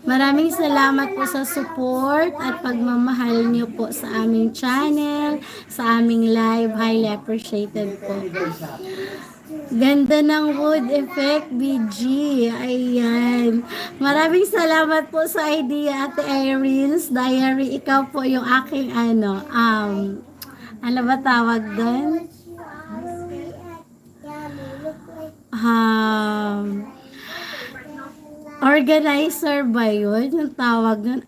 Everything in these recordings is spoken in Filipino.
Maraming salamat po sa support at pagmamahal niyo po sa aming channel, sa aming live. Highly appreciated po. Ganda ng wood effect, BG. Ayan. Maraming salamat po sa idea, Ate Irene's Diary. Ikaw po yung aking ano ba tawag doon? Organizer ba yun? Yung tawag nun?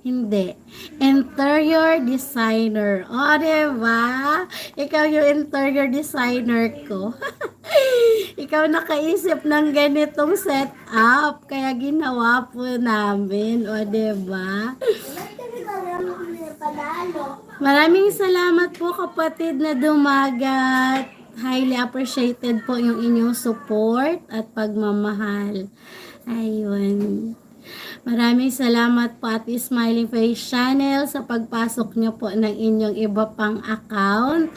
Hindi. Interior designer. O, diba? Ikaw yung interior designer ko. Ikaw nakaisip ng ganitong setup. Kaya ginawa po namin. O, diba? Maraming salamat po kapatid na dumagat. Highly appreciated po yung inyong support at pagmamahal. Ayun. Maraming salamat po at Smiling Face Channel sa pagpasok nyo po ng inyong iba pang account.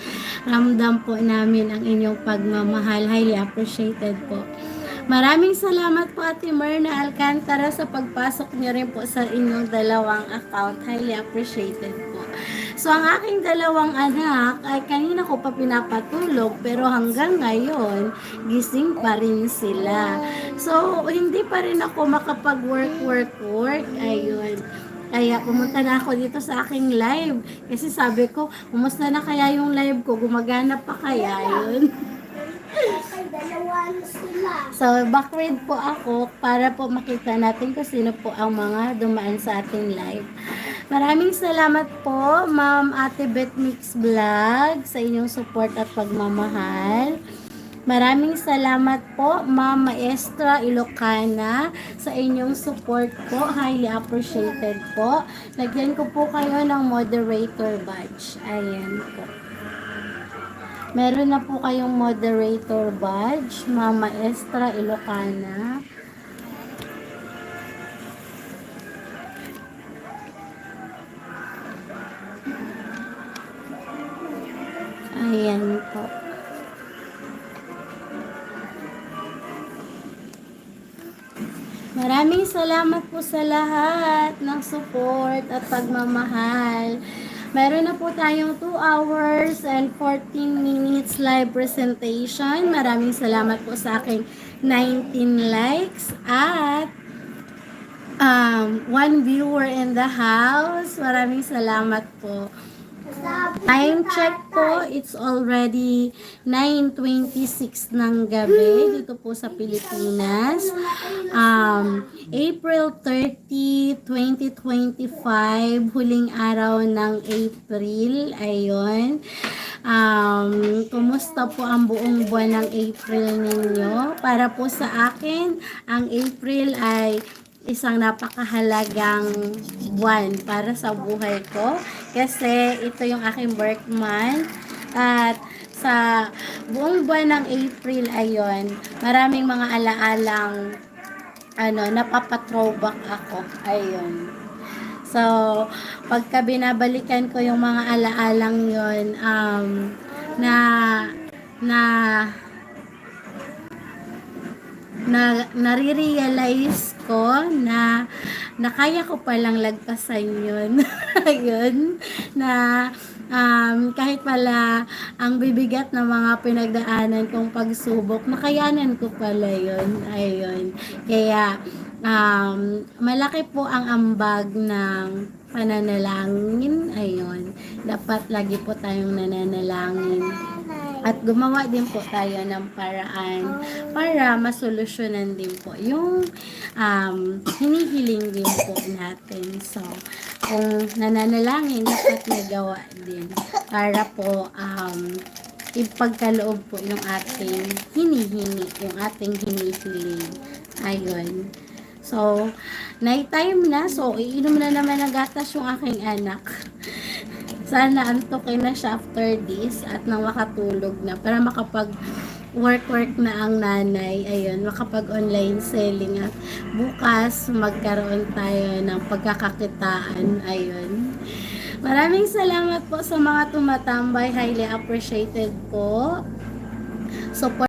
Ramdam po namin ang inyong pagmamahal. Highly appreciated po. Maraming salamat po Ate Myrna Alcantara sa pagpasok nyo rin po sa inyong dalawang account. Highly appreciated po. So, ang aking dalawang anak ay kanina ko pa pinapatulog pero hanggang ngayon, gising pa rin sila. So, hindi pa rin ako makapag-work. Ayun. Kaya pumunta na ako dito sa aking live. Kasi sabi ko, kumusta na kaya yung live ko? Gumagana pa kaya yun? So, backread po ako para po makita natin kung sino po ang mga dumaan sa ating live. Maraming salamat po, Ma'am Ate Beth Mix Vlog, sa inyong support at pagmamahal. Maraming salamat po, Ma'am Maestra Ilocana, sa inyong support po. Highly appreciated po. Lagyan ko po kayo ng moderator badge. Ayan po. Meron na po kayong moderator badge, Ma'am Maestra Ilocana. Ayan po. Maraming salamat po sa lahat ng support at pagmamahal. Meron na po tayong 2 hours and 14 minutes live presentation. Maraming salamat po sa aking 19 likes at 1 viewer in the house. Maraming salamat po. Time check po, it's already 9:26 ng gabi dito po sa Pilipinas. April 30, 2025, huling araw ng April. Ayun. Kumusta po ang buong buwan ng April ninyo? Para po sa akin, ang April ay isang napakahalagang buwan para sa buhay ko kasi ito yung aking birth month at sa buong buwan ng April ayon maraming mga alaalang napapatrowback ako ayon. So pagka binabalikan ko yung mga alaalang yon nare-realize ko na kaya ko palang lagpasan yun. Ayun, na kahit pala ang bibigat ng mga pinagdaanan kong pagsubok, nakayanan ko pala yun. Ayun. Kaya, malaki po ang ambag ng pananalangin. Ayun. Dapat lagi po tayong nananalangin. At gumawa din po tayo ng paraan para masolusyonan din po yung hinihiling din po natin. So, kung nananalangin, dapat nagawa din para po ipagkaloob po yung ating hinihingi, yung ating hinihiling. Ayun. So, night time na. So, iinom na naman ng gatas yung aking anak. Sana antokin na siya after this at nang makatulog na para makapag work na ang nanay. Ayun, makapag online selling at bukas magkaroon tayo ng pagkakakitaan. Ayun. Maraming salamat po sa mga tumatambay. Highly appreciated po. Support